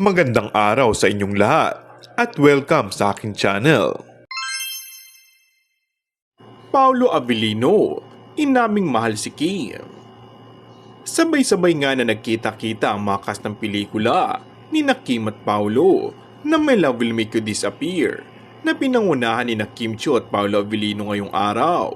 Magandang araw sa inyong lahat at welcome sa aking channel. Paolo Avellino, inaming mahal si Kim. Sabay-sabay nga na nagkita-kita ang mga cast ng pelikula ni Kim at Paolo na My Love Will Make You Disappear na pinangunahan ni Kim Chiu at Paolo Avellino ngayong araw.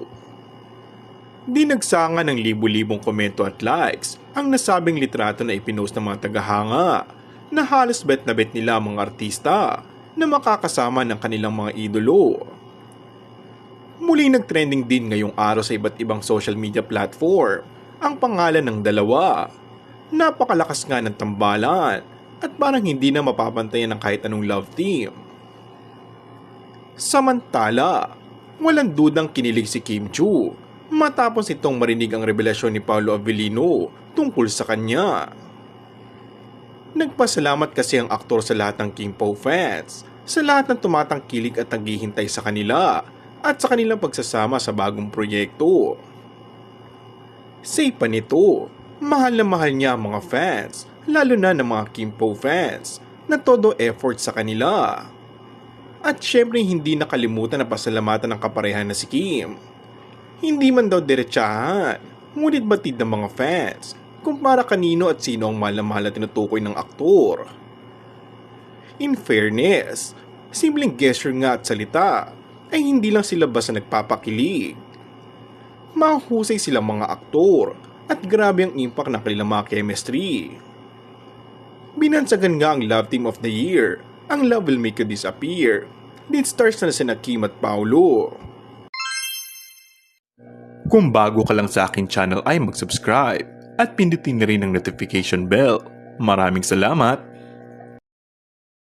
Dinagsanga ng libu-libong komento at likes ang nasabing litrato na ipinost ng mga tagahanga na halos bet na bet nila ang mga artista na makakasama ng kanilang mga idolo. Muli nagtrending din ngayong araw sa iba't ibang social media platform ang pangalan ng dalawa. Napakalakas nga ng tambalan at parang hindi na mapapantayan ng kahit anong love team. Samantala, walang dudang kinilig si Kim Chiu matapos itong marinig ang revelasyon ni Paolo Avellino tungkol sa kanya. Nagpasalamat kasi ang aktor sa lahat ng Kim Po fans, sa lahat ng tumatangkilik at naghihintay sa kanila at sa kanilang pagsasama sa bagong proyekto. Say pa nito, mahal na mahal niya ang mga fans, lalo na ng mga Kim Po fans, na todo effort sa kanila. At syempre hindi nakalimutan na pasalamatan ng kaparehan na si Kim. Hindi man daw diretsahan, ngunit batid ng mga fans kung para kanino at sino ang mahal na mahal na tinutukoy ng aktor. In fairness, simpleng gesture nga at salita ay hindi lang sila basta nagpapakilig. Mahusay silang mga aktor at grabe ang impact ng kanilang mga chemistry. Binansagan nga ang Love Team of the Year, ang Love Will Make You Disappear, lead stars na sina Kim at Paolo. Kung bago ka lang sa akin channel ay mag-subscribe at pindutin na rin ang notification bell. Maraming salamat!